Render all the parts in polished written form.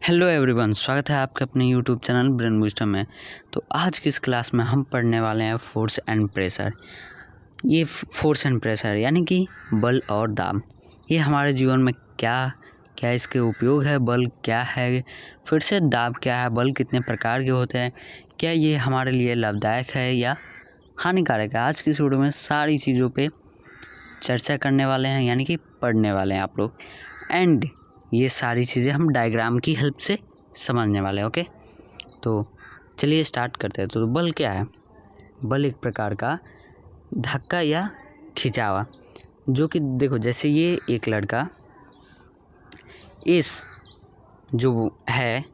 Hello everyone, स्वागत है आपके अपने यूट्यूब चैनल ब्रेन बूस्टर में। तो आज की इस क्लास में हम पढ़ने वाले हैं फोर्स एंड प्रेशर। ये फोर्स एंड प्रेशर यानी कि बल और दाब, ये हमारे जीवन में क्या क्या इसके उपयोग है। बल क्या है, फिर से दाब क्या है, बल कितने प्रकार के होते हैं, क्या ये हमारे लिए लाभदायक है या हानिकारक है। आज की इस वीडियो में सारी चीज़ों पर चर्चा करने वाले हैं, यानी कि पढ़ने वाले हैं आप लोग। एंड ये सारी चीज़ें हम डायग्राम की हेल्प से समझने वाले हैं। ओके, तो चलिए स्टार्ट करते हैं। तो बल क्या है? बल एक प्रकार का धक्का या खिंचावा, जो कि देखो जैसे ये एक लड़का इस जो है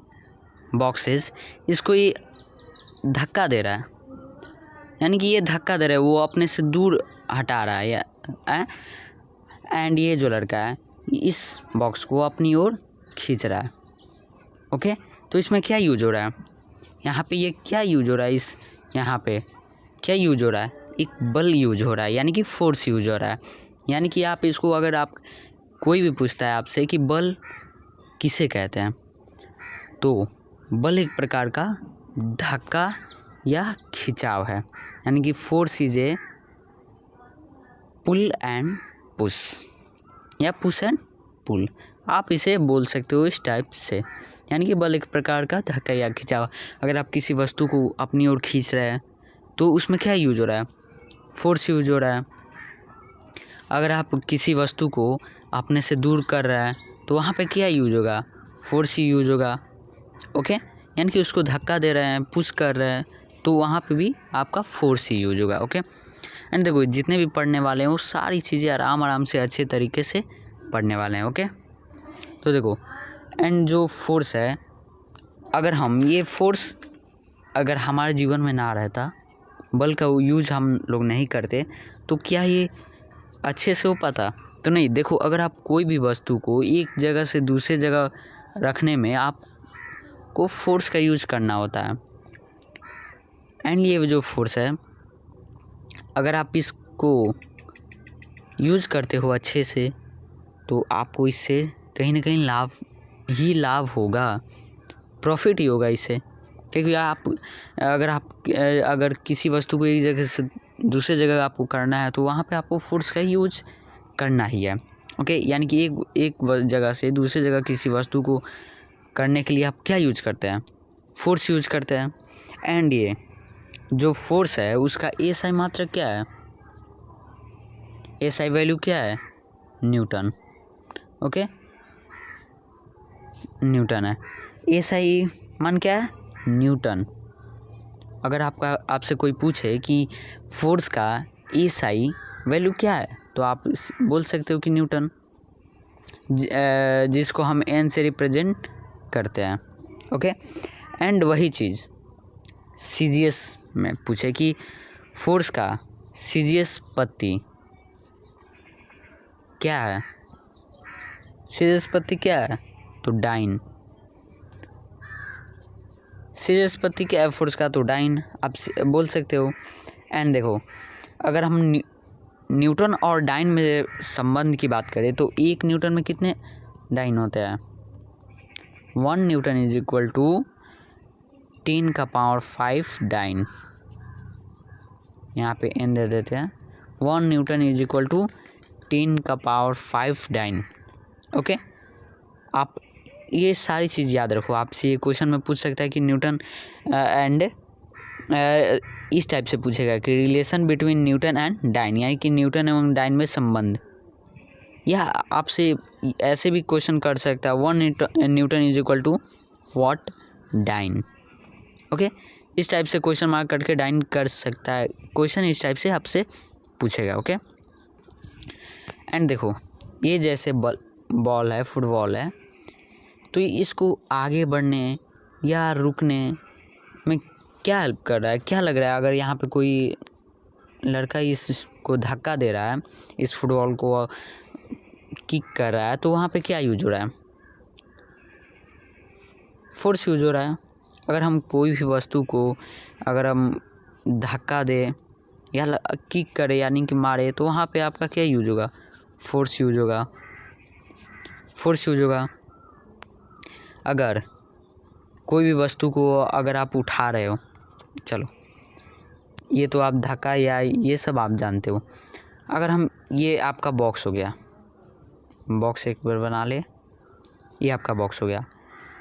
बॉक्सेस, इसको ये धक्का दे रहा है, यानी कि ये धक्का दे रहा है, वो अपने से दूर हटा रहा है या एंड ये जो लड़का है इस बॉक्स को अपनी ओर खींच रहा है। ओके, तो इसमें क्या यूज हो रहा है? यहाँ पे ये क्या यूज हो रहा है? इस यहाँ पे क्या यूज हो रहा है? एक बल यूज हो रहा है, यानी कि फोर्स यूज हो रहा है। यानी कि आप इसको, अगर आप कोई भी पूछता है आपसे कि बल किसे कहते हैं, तो बल एक प्रकार का धक्का या खिंचाव है, यानी कि force is a pull and push या पुश एंड पुल, आप इसे बोल सकते हो इस टाइप से। यानी कि बल एक प्रकार का धक्का या खिंचाव। अगर आप किसी वस्तु को अपनी ओर खींच रहे हैं तो उसमें क्या यूज हो रहा है? फोर्स यूज हो रहा है। अगर आप किसी वस्तु को अपने से दूर कर रहे हैं तो वहाँ पे क्या यूज होगा? फोर्स ही यूज होगा। ओके, यानी कि उसको धक्का दे रहे हैं, पुश कर रहे हैं, तो वहाँ पे भी आपका फोर्स ही यूज होगा। ओके, एंड देखो जितने भी पढ़ने वाले हैं वो सारी चीज़ें आराम से अच्छे तरीके से पढ़ने वाले हैं। ओके, तो देखो एंड जो फोर्स है, अगर हम ये फोर्स अगर हमारे जीवन में ना रहता, बल का यूज हम लोग नहीं करते, तो क्या ये अच्छे से हो पाता? तो नहीं। देखो, अगर आप कोई भी वस्तु को एक जगह से दूसरे जगह रखने में आपको फोर्स का यूज करना होता है। एंड ये जो फोर्स है, अगर आप इसको यूज करते हो अच्छे से, तो आपको इससे कहीं ना कहीं लाभ होगा, प्रॉफिट ही होगा इससे। क्योंकि अगर किसी वस्तु को एक जगह से दूसरे जगह आपको करना है, तो वहाँ पे आपको फोर्स का यूज करना ही है। ओके, यानी कि एक जगह से दूसरे जगह किसी वस्तु को करने के लिए आप क्या यूज करते हैं? फोर्स यूज करते हैं। एंड ये जो फोर्स है उसका एसआई मात्रक क्या है? एसआई वैल्यू क्या है? न्यूटन। ओके, न्यूटन है। एसआई मान क्या है? न्यूटन। अगर आपसे कोई पूछे कि फोर्स का एसआई वैल्यू क्या है, तो आप बोल सकते हो कि न्यूटन, जिसको हम एन से रिप्रेजेंट करते हैं। ओके, एंड वही चीज़ सीजीएस में पूछे कि फोर्स का सीजीएस पत्ती क्या है? सीजीएस पत्ती क्या है? तो डाइन। सीजीएस पत्ती क्या है फोर्स का? तो डाइन आप बोल सकते हो। एंड देखो, अगर हम न्यूटन और डाइन में संबंध की बात करें, तो एक न्यूटन में कितने डाइन होते हैं? 1 newton is equal to 10⁵ dyne. यहाँ पे एन दे देते हैं। 1 newton is equal to 10⁵ dyne. Okay, आप ये सारी चीज़ याद रखो। आपसे ये क्वेश्चन में पूछ सकता है कि न्यूटन एंड इस टाइप से पूछेगा कि relation between newton and dyne, यानी कि न्यूटन एवं डाइन में संबंध। या आपसे ऐसे भी क्वेश्चन कर सकता है 1 newton is equal to what dyne. Okay, इस टाइप से क्वेश्चन मार्क करके डाइन कर सकता है क्वेश्चन, इस टाइप से आपसे पूछेगा। ओके, एंड देखो ये जैसे बॉल है, फुटबॉल है, तो इसको आगे बढ़ने या रुकने में क्या हेल्प कर रहा है? क्या लग रहा है? अगर यहाँ पे कोई लड़का इसको धक्का दे रहा है, इस फुटबॉल को किक कर रहा है, तो वहाँ पे क्या यूज हो रहा है? फोर्स यूज हो रहा है। अगर हम कोई भी वस्तु को अगर हम धक्का दें या किक करें, यानी कि मारे, तो वहाँ पे आपका क्या यूज होगा? फोर्स यूज होगा। अगर कोई भी वस्तु को अगर आप उठा रहे हो, चलो ये तो आप धक्का या ये सब आप जानते हो। अगर हम, ये आपका बॉक्स हो गया, बॉक्स एक बार बना ले, ये आपका बॉक्स हो गया।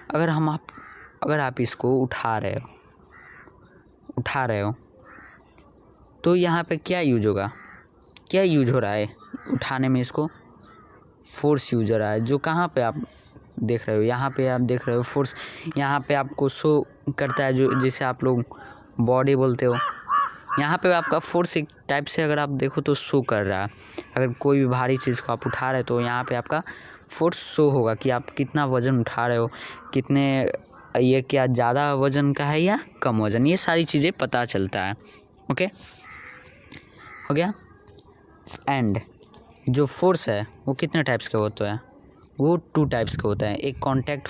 अगर आप इसको उठा रहे हो तो यहाँ पे क्या यूज होगा, क्या यूज हो रहा है उठाने में? इसको फोर्स यूज हो रहा है, जो कहाँ पे आप देख रहे हो, यहाँ पे आप देख रहे हो फोर्स, यहाँ पे आपको शो करता है, जो जिसे आप लोग बॉडी बोलते हो। यहाँ पे आपका फोर्स एक टाइप से अगर आप देखो तो शो कर रहा है। अगर कोई भी भारी चीज़ को आप उठा रहे हो तो यहाँ पे आपका फोर्स शो होगा कि आप कितना वज़न उठा रहे हो, कितने, ये क्या ज़्यादा वज़न का है या कम वज़न, ये सारी चीज़ें पता चलता है। ओके, हो गया। एंड जो फोर्स है वो कितने टाइप्स के होते हैं? वो 2 टाइप्स के होते हैं। एक कॉन्टैक्ट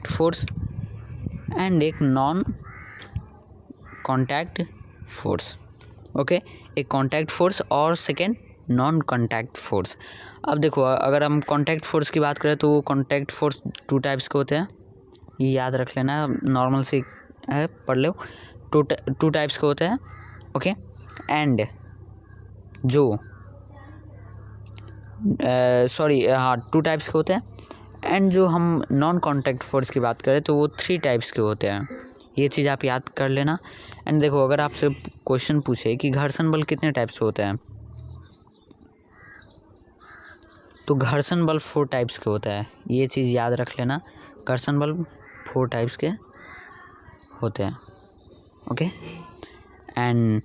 फोर्स एंड एक नॉन कॉन्टैक्ट फोर्स। ओके, एक कॉन्टैक्ट फोर्स और सेकेंड नॉन कॉन्टैक्ट फोर्स। अब देखो, अगर हम कॉन्टैक्ट फोर्स की बात करें तो वो कॉन्टैक्ट फोर्स 2 टाइप्स के होते हैं, ये याद रख लेना, नॉर्मल से है, पढ़ लो। 2 टाइप्स के होते हैं। ओके, एंड जो 2 टाइप्स के होते हैं। एंड जो हम नॉन कॉन्टैक्ट फोर्स की बात करें तो वो 3 टाइप्स के होते हैं। ये चीज़ आप याद कर लेना। एंड देखो, अगर आपसे क्वेश्चन पूछे कि घर्षण बल कितने टाइप्स के होते हैं, तो घर्षण बल 4 टाइप्स के होता है। ये चीज़ याद रख लेना, घर्षण बल 4 टाइप्स के होते हैं। Okay, and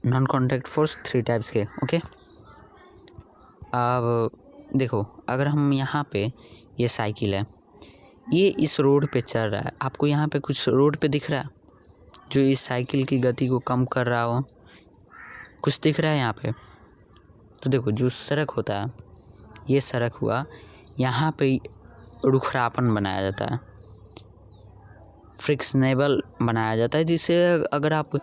non contact force 3 types के। ओके, अब देखो, अगर हम यहाँ पे, ये साइकिल है, ये इस रोड पे चल रहा है, आपको यहाँ पे कुछ रोड पे दिख रहा है जो इस साइकिल की गति को कम कर रहा हो? कुछ दिख रहा है यहाँ पे? तो देखो, जो सड़क होता है, ये सड़क हुआ, यहाँ पे रुखरापन बनाया जाता है, फ्रिक्शनेबल बनाया जाता है, जिससे अगर आप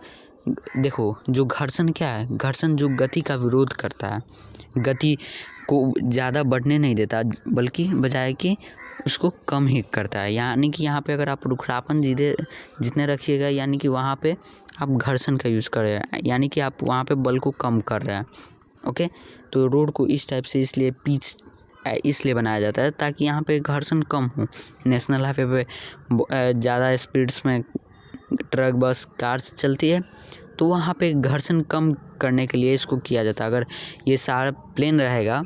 देखो, जो घर्षण क्या है, घर्षण जो गति का विरोध करता है, गति को ज़्यादा बढ़ने नहीं देता, बल्कि बजाय कि उसको कम ही करता है। यानी कि यहाँ पे अगर आप रुखरापन जितने रखिएगा, यानी कि वहाँ पे आप घर्षण का यूज़ कर रहे हैं, यानी कि आप वहाँ पे बल को कम कर रहे हैं। ओके, तो रोड को इस टाइप से इसलिए पिच इसलिए बनाया जाता है ताकि यहाँ पे घर्षण कम हो। नेशनल हाईवे पे ज़्यादा स्पीड्स में ट्रक, बस, कार्स चलती है, तो वहाँ पे घर्षण कम करने के लिए इसको किया जाता है। अगर ये सारा प्लेन रहेगा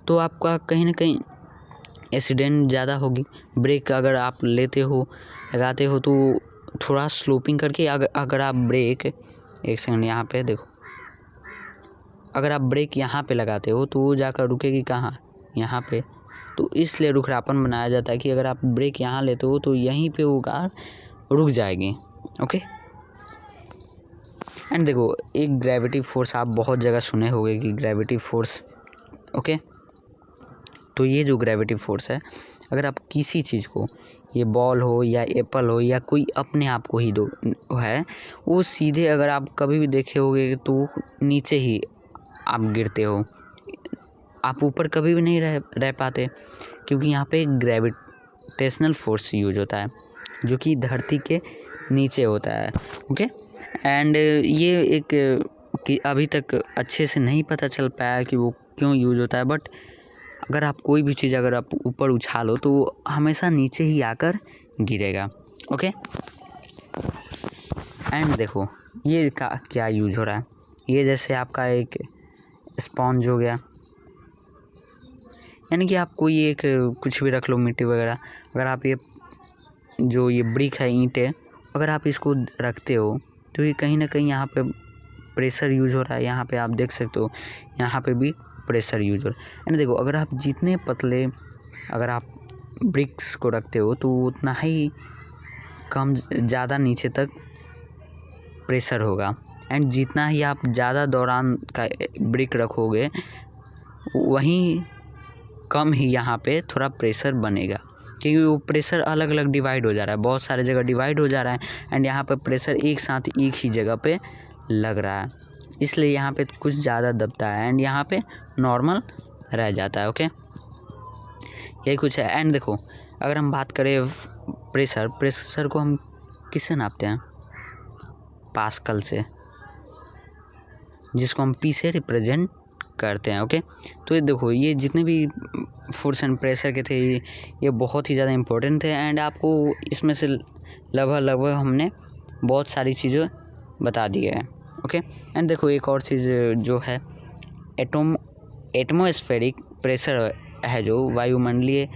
तो आपका कहीं ना कहीं एक्सीडेंट ज़्यादा होगी। ब्रेक अगर आप लगाते हो तो थोड़ा स्लोपिंग करके, अगर आप ब्रेक, एक सेकंड, यहाँ पे देखो, अगर आप ब्रेक यहाँ पे लगाते हो तो वो जाकर रुकेगी कहाँ? यहाँ पे। तो इसलिए रुखरापन बनाया जाता है कि अगर आप ब्रेक यहाँ लेते हो तो यहीं पे वो कार रुक जाएगी। ओके, एंड देखो, एक ग्रेविटी फोर्स आप बहुत जगह सुने होंगे कि ग्रेविटी फोर्स। ओके, तो ये जो ग्रेविटी फोर्स है, अगर आप किसी चीज़ को, ये बॉल हो या एप्पल हो या कोई अपने आप को ही दो है, वो सीधे, अगर आप कभी भी देखे होंगे तो नीचे ही आप गिरते हो, आप ऊपर कभी भी नहीं रह पाते, क्योंकि यहाँ पे ग्रेविटेशनल फोर्स यूज होता है जो कि धरती के नीचे होता है। ओके, एंड ये एक कि अभी तक अच्छे से नहीं पता चल पाया कि वो क्यों यूज होता है, बट अगर आप कोई भी चीज़ अगर आप ऊपर उछालो तो वो हमेशा नीचे ही आकर गिरेगा। ओके, एंड देखो, ये का क्या यूज हो रहा है, ये जैसे आपका एक स्पॉन्ज हो गया, यानी कि आप कोई एक कुछ भी रख लो, मिट्टी वगैरह, अगर आप ये जो ये ब्रिक है, ईंट है, अगर आप इसको रखते हो तो ये कहीं ना कहीं यहाँ पे प्रेशर यूज हो रहा है। यहाँ पे आप देख सकते हो, यहाँ पे भी प्रेशर यूज हो रहा है। यानी देखो, अगर आप जितने पतले अगर आप ब्रिक्स को रखते हो तो उतना ही कम, ज़्यादा नीचे तक प्रेशर होगा, एंड जितना ही आप ज़्यादा दौरान का ब्रिक रखोगे वहीं कम ही यहाँ पे थोड़ा प्रेशर बनेगा, क्योंकि वो प्रेशर अलग अलग डिवाइड हो जा रहा है, बहुत सारे जगह डिवाइड हो जा रहा है, एंड यहाँ पे प्रेशर एक साथ एक ही जगह पे लग रहा है, इसलिए यहाँ पे कुछ ज़्यादा दबता है एंड यहाँ पे नॉर्मल रह जाता है। ओके, यही कुछ है। एंड देखो, अगर हम बात करें प्रेशर को हम किससे नापते हैं? पास्कल से, जिसको हम पी से रिप्रेजेंट करते हैं। ओके, तो ये देखो, ये जितने भी फोर्स एंड प्रेशर के थे ये बहुत ही ज़्यादा इम्पोर्टेंट थे, एंड आपको इसमें से लगभग हमने बहुत सारी चीज़ें बता दी है। ओके, एंड देखो एक और चीज़ जो है एटमॉस्फेरिक प्रेशर है, जो वायुमंडलीय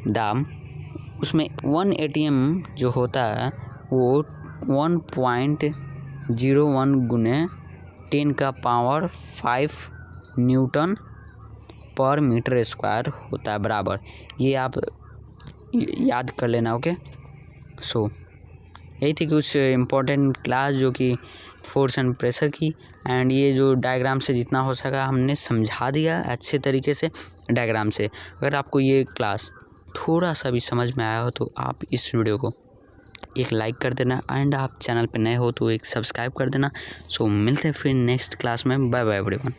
दाब, उसमें 1 atm जो होता है वो 1.01 गुने 10⁵ न्यूटन पर मीटर स्क्वायर होता है बराबर। ये आप याद कर लेना। ओके, सो यही थी कुछ इम्पोर्टेंट क्लास जो कि फोर्स एंड प्रेशर की, एंड ये जो डायग्राम से जितना हो सका हमने समझा दिया अच्छे तरीके से डायग्राम से। अगर आपको ये क्लास थोड़ा सा भी समझ में आया हो तो आप इस वीडियो को एक लाइक कर देना, एंड आप चैनल पे नए हो तो एक सब्सक्राइब कर देना। सो मिलते हैं फिर नेक्स्ट क्लास में। Bye bye everyone.